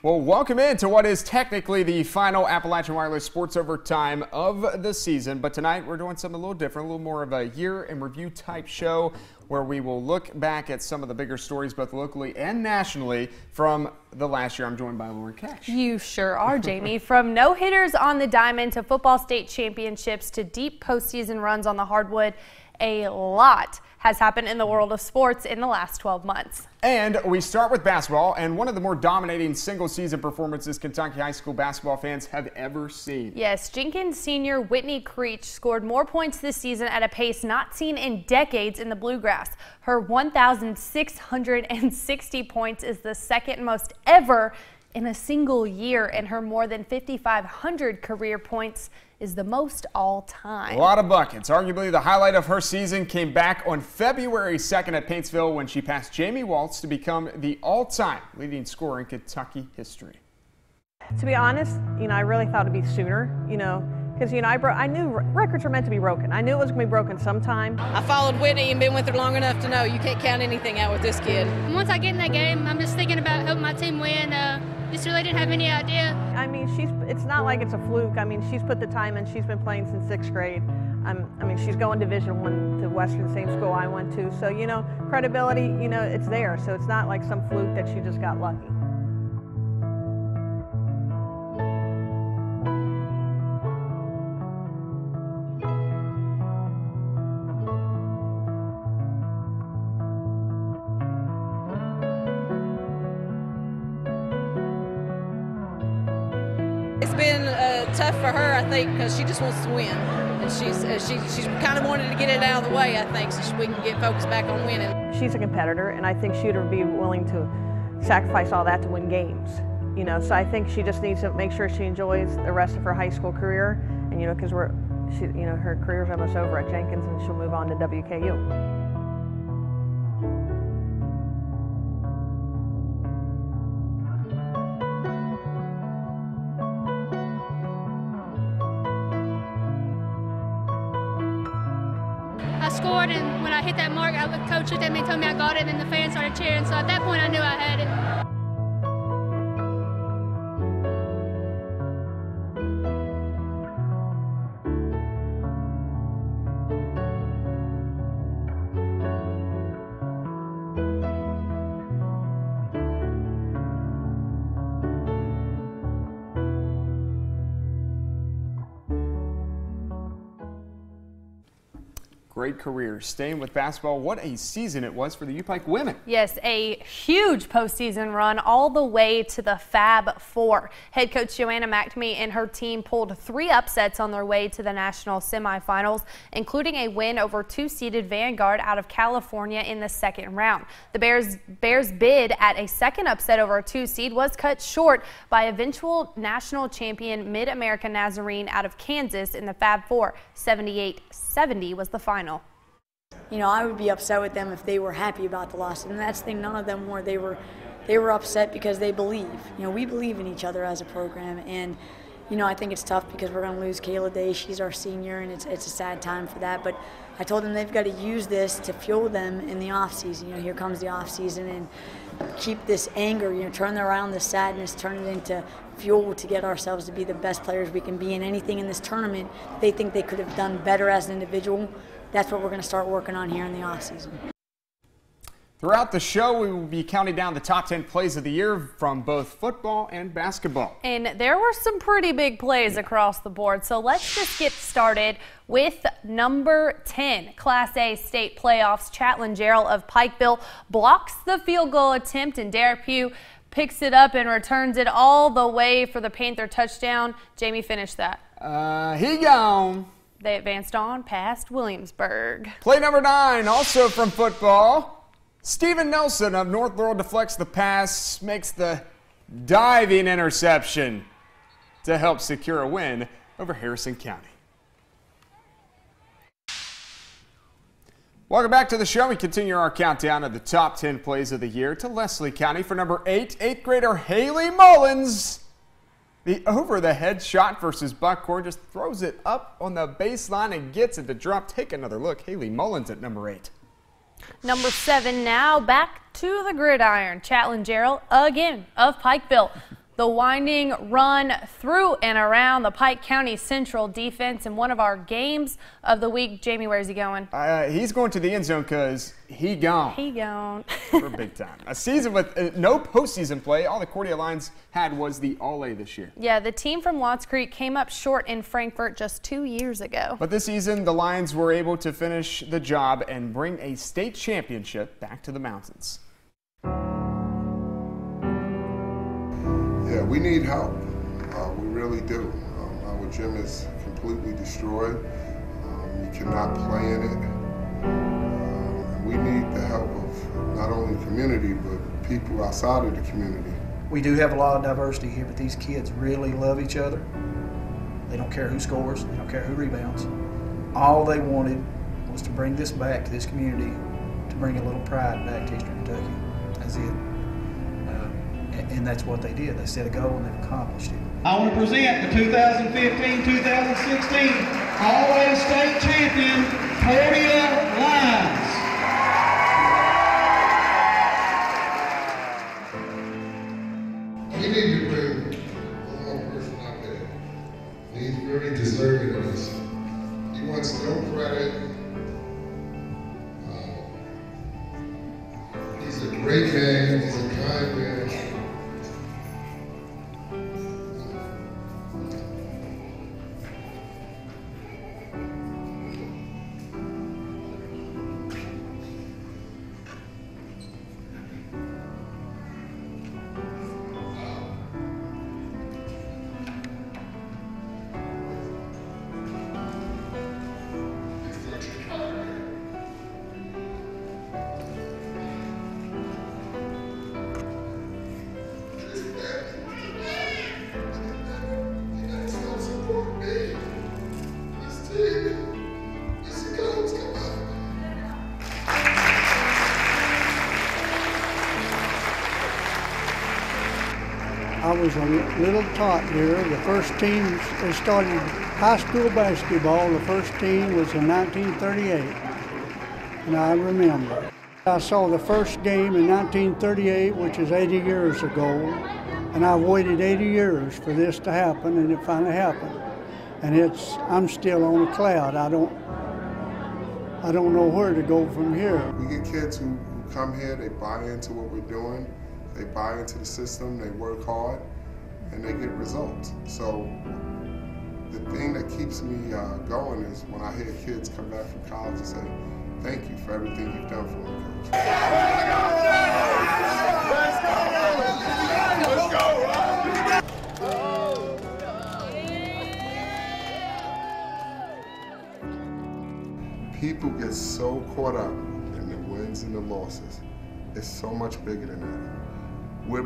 Well, welcome into what is technically the final Appalachian Wireless Sports Overtime of the season. But tonight we're doing something a little different, a little more of a year in review type show where we will look back at some of the bigger stories both locally and nationally from the last year. I'm joined by Lauren Cash. You sure are, Jamie. From no-hitters on the diamond to football state championships to deep postseason runs on the hardwood, a lot has happened in the world of sports in the last 12 months. And we start with basketball, and one of the more dominating single-season performances Kentucky high school basketball fans have ever seen. Yes, Jenkins senior Whitney Creech scored more points this season at a pace not seen in decades in the Bluegrass. Her 1,660 points is the second most ever in a single year, and her more than 5,500 career points is the most all time. A lot of buckets. Arguably the highlight of her season came back on February 2nd at Paintsville when she passed Jamie Waltz to become the all-time leading scorer in Kentucky history. To be honest, I really thought it'd be sooner, because, I knew records were meant to be broken. I knew it was going to be broken sometime. I followed Whitney and been with her long enough to know you can't count anything out with this kid. Once I get in that game, I'm just thinking about helping my team win. Just really didn't have any idea. It's not like it's a fluke. She's put the time in. She's been playing since 6th grade. She's going Division I to Western, same school I went to. So, credibility, it's there. So it's not like some fluke that she just got lucky. It's been tough for her, I think, because she just wants to win. And she's kind of wanted to get it out of the way, I think, so we can get focused back on winning. She's a competitor, and I think she would be willing to sacrifice all that to win games. So I think she just needs to make sure she enjoys the rest of her high school career, and because her career's almost over at Jenkins, and she'll move on to WKU. I scored, and when I hit that mark, the coach looked at me and told me I got it, and the fans started cheering. So at that point, I knew I had it. Great career. Staying with basketball, what a season it was for the U-Pike women. Yes, a huge postseason run all the way to the Fab Four. Head coach Joanna McNamee and her team pulled 3 upsets on their way to the national semifinals, including a win over 2-seeded Vanguard out of California in the second round. The Bears' bid at a second upset over a 2-seed was cut short by eventual national champion Mid-American Nazarene out of Kansas in the Fab Four. 78-70 was the final. I would be upset with them if they were happy about the loss, and that's the thing. None of them were. They were upset because they believe. We believe in each other as a program, and I think it's tough because we're going to lose Kayla Day. She's our senior, and it's a sad time for that. But I told them they've got to use this to fuel them in the off season. Here comes the off season, and keep this anger. Turn around the sadness, turn it into fuel to get ourselves to be the best players we can be in anything in this tournament. They think they could have done better as an individual. That's what we're going to start working on here in the offseason. Throughout the show, we will be counting down the top 10 plays of the year from both football and basketball. And there were some pretty big plays across the board. So let's just get started with number 10. Class A state playoffs. Chatlin Gerald of Pikeville blocks the field goal attempt, and Derek Pugh picks it up and returns it all the way for the Panther touchdown. Jamie finished that. He gone. They advanced on past Williamsburg. Play number 9, also from football. Steven Nelson of North Laurel deflects the pass, makes the diving interception to help secure a win over Harrison County. Welcome back to the show. We continue our countdown of the top 10 plays of the year to Leslie County for number 8, 8th grader Haley Mullins. The over-the-head shot versus Buckhorn just throws it up on the baseline and gets it to drop. Take another look. Haley Mullins at number 8. Number 7 now back to the gridiron. Chatlin Gerald again of Pikeville The winding run through and around the Pike County Central defense in one of our games of the week. Jamie, where's he going? He's going to the end zone because he gone. He gone. For big time. A season with no postseason play. All the Cordia Lions had was the All-A this year. Yeah, the team from Lots Creek came up short in Frankfort just 2 years ago. But this season, the Lions were able to finish the job and bring a state championship back to the mountains. Yeah, we need help. We really do. Our gym is completely destroyed. You cannot play in it. We need the help of not only the community, but people outside of the community. We do have a lot of diversity here, but these kids really love each other. They don't care who scores, they don't care who rebounds. All they wanted was to bring this back to this community, to bring a little pride back to Eastern Kentucky. That's it. And that's what they did. They set a goal and they've accomplished it. I want to present the 2015-2016 All-A State Champion, Cordia Lions. We need to bring one more person out there. He's very deserving of this. He wants no credit. He's a great man. He's a kind man. I was a little tot here. The first team, they started high school basketball. The first team was in 1938, and I remember. I saw the first game in 1938, which is 80 years ago, and I've waited 80 years for this to happen, and it finally happened. And I'm still on a cloud. I don't know where to go from here. We get kids who come here, they buy into what we're doing. They buy into the system, they work hard, and they get results. So the thing that keeps me going is when I hear kids come back from college and say, thank you for everything you've done for me, Coach. Let's go! People get so caught up in the wins and the losses. It's so much bigger than that. Where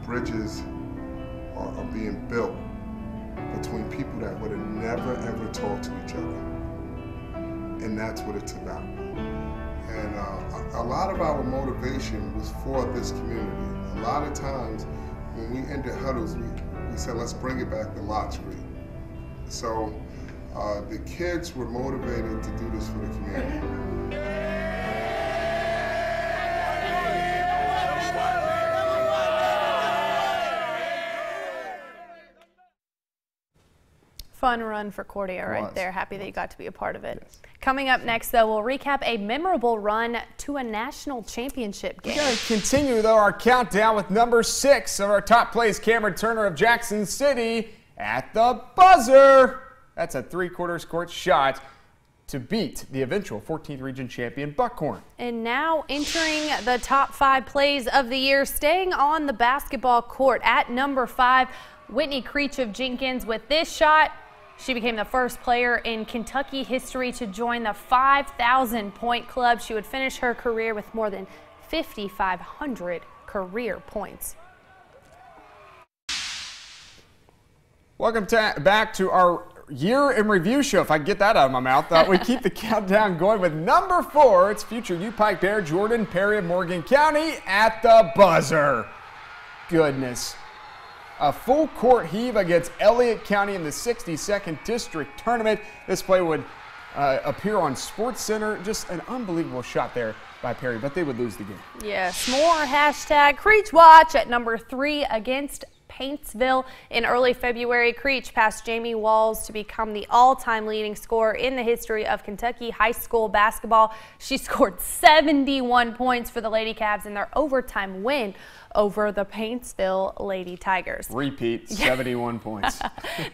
bridges are being built between people that would have never ever talked to each other. And that's what it's about. And a lot of our motivation was for this community. A lot of times when we ended huddles, we said, let's bring it back to Lots Creek. So the kids were motivated to do this for the community. Fun run for Cordia right there. Happy that you got to be a part of it. Yes. Coming up next, though, we'll recap a memorable run to a national championship game. We're going to continue, though, our countdown with number 6 of our top plays, Cameron Turner of Jackson City at the buzzer. That's a three-quarters court shot to beat the eventual 14th region champion Buckhorn. And now entering the top 5 plays of the year, staying on the basketball court at number 5, Whitney Creech of Jenkins with this shot. She became the first player in Kentucky history to join the 5,000-point club. She would finish her career with more than 5,500 career points. Welcome back to our year in review show, if I can get that out of my mouth. We keep the countdown going with number 4. It's future U-Pike Bear Jordan Perry of Morgan County at the buzzer. Goodness. A full court heave against Elliott County in the 62nd District Tournament. This play would appear on SportsCenter. Just an unbelievable shot there by Perry, but they would lose the game. Yes, more hashtag Creech Watch at number 3 against Paintsville in early February. Creech passed Jamie Walls to become the all-time leading scorer in the history of Kentucky high school basketball. She scored 71 points for the Lady Cavs in their overtime win over the Paintsville Lady Tigers. Repeat, 71 points.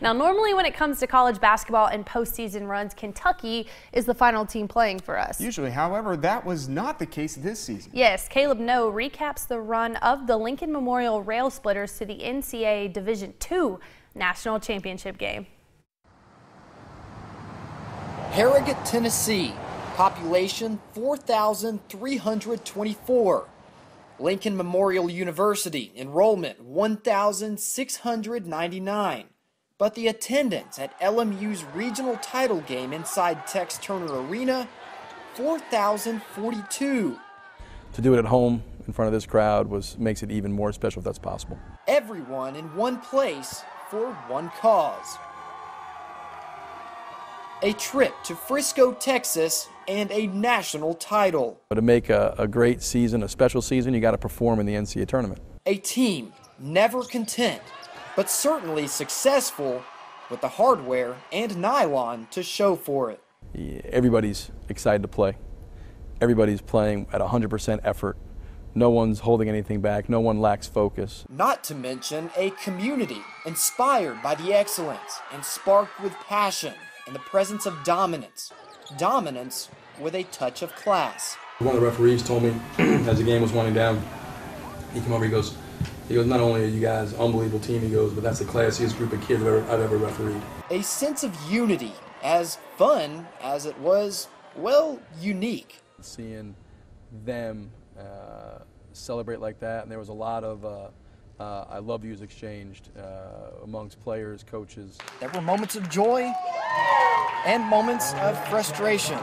Now, normally when it comes to college basketball and postseason runs, Kentucky is the final team playing for us. Usually, however, that was not the case this season. Yes, Caleb No recaps the run of the Lincoln Memorial Rail Splitters to the NCAA Division II National Championship game. Harrogate, Tennessee, population 4,324. Lincoln Memorial University, enrollment 1,699. But the attendance at LMU's regional title game inside Tex Turner Arena, 4,042. To do it at home in front of this crowd makes it even more special if that's possible. Everyone in one place for one cause. A trip to Frisco, Texas, and a national title. But to make a great season, a special season, you got to perform in the NCAA tournament. A team never content, but certainly successful with the hardware and nylon to show for it. Everybody's excited to play. Everybody's playing at 100% effort. No one's holding anything back. No one lacks focus. Not to mention a community inspired by the excellence and sparked with passion in the presence of dominance. Dominance with a touch of class. One of the referees told me as the game was winding down, he came over, he goes, not only are you guys an unbelievable team, he goes, but that's the classiest group of kids I've ever refereed. A sense of unity, as fun as it was, well, unique. Seeing them celebrate like that, and there was a lot of I love yous exchanged amongst players, coaches. There were moments of joy and moments of frustration.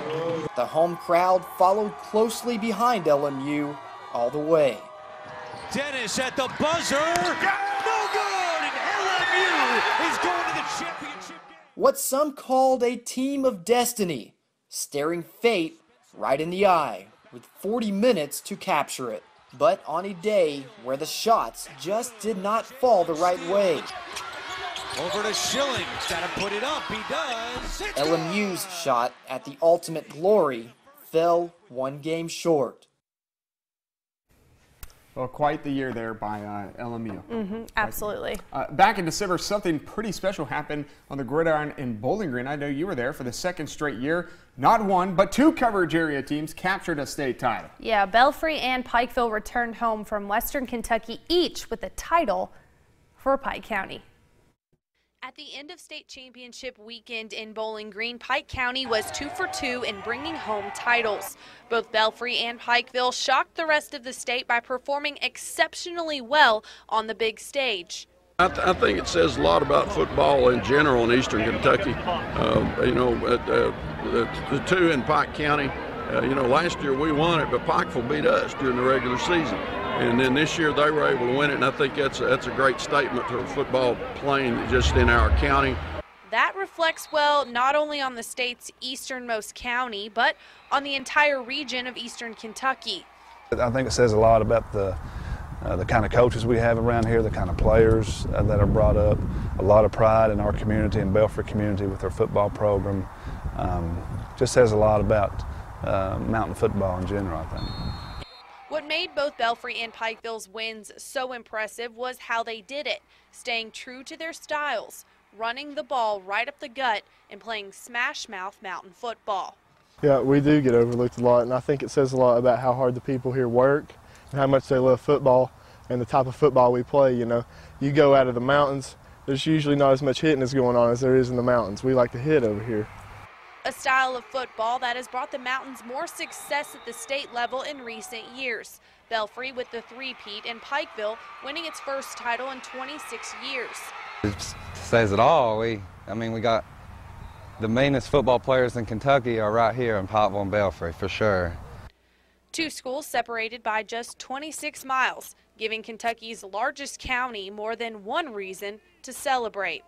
The home crowd followed closely behind LMU all the way. Dennis at the buzzer, no good, and LMU is going to the championship game. What some called a team of destiny, staring fate right in the eye with 40 minutes to capture it. But on a day where the shots just did not fall the right way. Over to Schilling, got to put it up, he does. LMU's shot at the ultimate glory fell one game short. Well, quite the year there by LMU. Absolutely. Back in December, something pretty special happened on the gridiron in Bowling Green. I know you were there for the second straight year. Not one, but two coverage area teams captured a state title. Yeah, Belfry and Pikeville returned home from Western Kentucky, each with a title for Pike County. At the end of state championship weekend in Bowling Green, Pike County was 2 for 2 in bringing home titles. Both Belfry and Pikeville shocked the rest of the state by performing exceptionally well on the big stage. I think it says a lot about football in general in Eastern Kentucky. The two in Pike County, last year we won it, but Pikeville beat us during the regular season. And then this year they were able to win it, and I think that's a great statement to football playing just in our county. That reflects well not only on the state's easternmost county, but on the entire region of Eastern Kentucky. I think it says a lot about the kind of coaches we have around here, the kind of players that are brought up, a lot of pride in our community and Belfry community with our football program. Just says a lot about mountain football in general, I think. What made both Belfry and Pikeville's wins so impressive was how they did it, staying true to their styles, running the ball right up the gut and playing smash-mouth mountain football. Yeah, we do get overlooked a lot, and I think it says a lot about how hard the people here work and how much they love football and the type of football we play. You go out of the mountains, there's usually not as much hitting as going on as there is in the mountains. We like to hit over here. A style of football that has brought the Mountains more success at the state level in recent years. Belfry with the three-peat and Pikeville winning its first title in 26 years. It says it all. We got the meanest football players in Kentucky are right here in Pikeville and Belfry, for sure. Two schools separated by just 26 miles, giving Kentucky's largest county more than one reason to celebrate.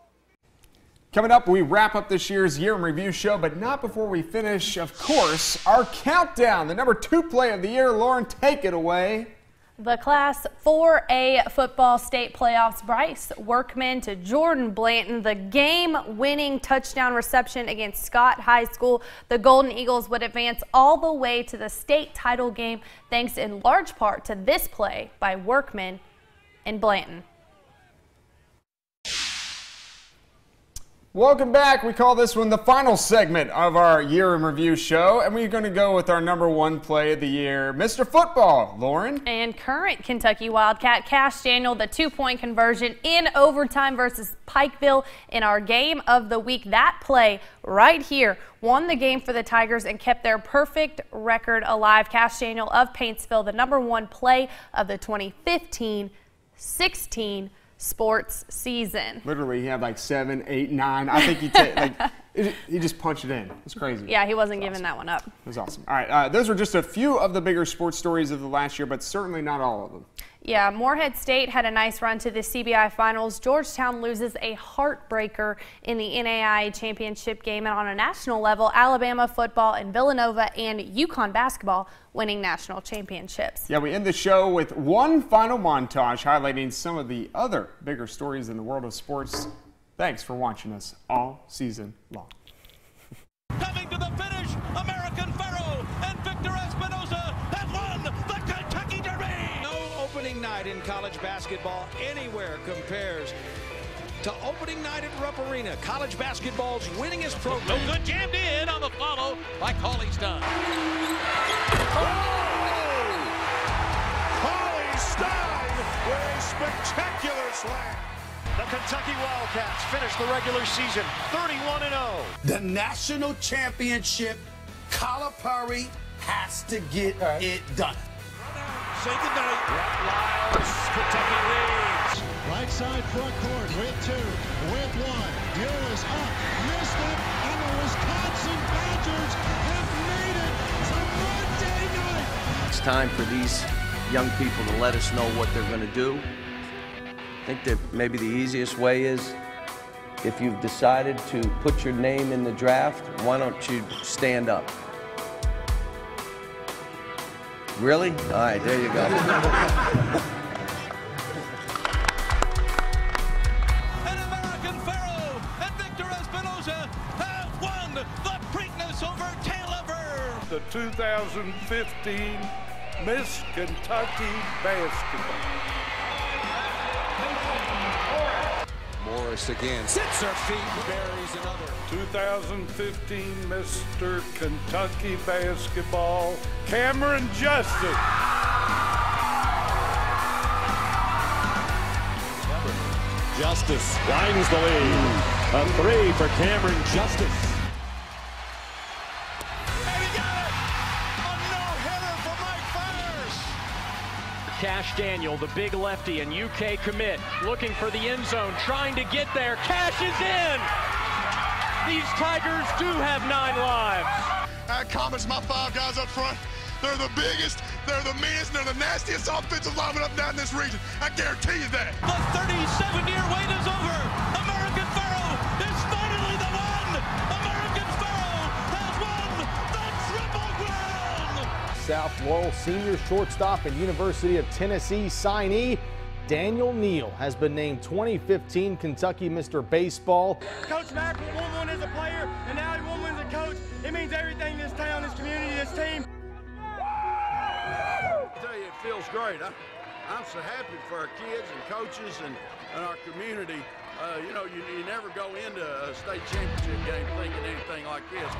Coming up, we wrap up this year's Year in Review show, but not before we finish, of course, our countdown. The number 2 play of the year. Lauren, take it away. The Class 4A football state playoffs, Bryce Workman to Jordan Blanton, the game-winning touchdown reception against Scott High School. The Golden Eagles would advance all the way to the state title game thanks in large part to this play by Workman and Blanton. Welcome back. We call this one the final segment of our Year in Review show, and we're going to go with our number 1 play of the year, Mr. Football, Lauren. And current Kentucky Wildcat Cash Daniel, the 2-point conversion in overtime versus Pikeville in our game of the week. That play right here won the game for the Tigers and kept their perfect record alive. Cash Daniel of Paintsville, the number 1 play of the 2015-16 sports season. Literally, he had like 7, 8, 9. I think he just punched it in. It's crazy. Yeah, he wasn't giving that one up. It was awesome. All right, those were just a few of the bigger sports stories of the last year, but certainly not all of them. Yeah, Morehead State had a nice run to the CBI Finals. Georgetown loses a heartbreaker in the NAIA championship game, and on a national level, Alabama football and Villanova and UConn basketball winning national championships. Yeah, we end the show with one final montage highlighting some of the other bigger stories in the world of sports. Thanks for watching us all season long. Coming to the finish, American Pharoah and Victor Espinoza have won the Kentucky Derby. No opening night in college basketball anywhere compares to opening night at Rupp Arena, college basketball's winningest program. No good, jammed in on the follow by Cauley Stein. Cauley Stein with a spectacular slam. The Kentucky Wildcats finish the regular season 31-0. The national championship, Calipari has to get it done. Say goodnight. Lyles, Kentucky leads. Right side front court with 2, with 1. Ewers up, missed it, and the Wisconsin Badgers have made it to Monday night. It's time for these young people to let us know what they're going to do. I think that maybe the easiest way is if you've decided to put your name in the draft, why don't you stand up? Really? All right, there you go. And American Pharoah and Victor Espinoza have won the Preakness over Taylor. The 2015 Miss Kentucky Basketball. Morris again sits her feet, buries another. 2015 Mr. Kentucky Basketball, Cameron Justice. Justice winds the lead. A 3 for Cameron Justice. Cash Daniel, the big lefty and UK commit, looking for the end zone, trying to get there. Cash is in! These Tigers do have 9 lives. I comments my 5 guys up front. They're the biggest, they're the meanest, they're the nastiest offensive linemen up down this region. I guarantee you that. The 37-year wait is over. American Pharoah is finally the one. American Pharoah has won the Triple Crown. South Laurel senior shortstop and University of Tennessee signee Daniel Neal has been named 2015 Kentucky Mr. Baseball. Coach Mack won one as a player, and now he won one as a coach. It means everything to this town, this community, this team. I tell you, it feels great. I'm so happy for our kids and coaches and our community. You know, you never go into a state championship game thinking anything like this.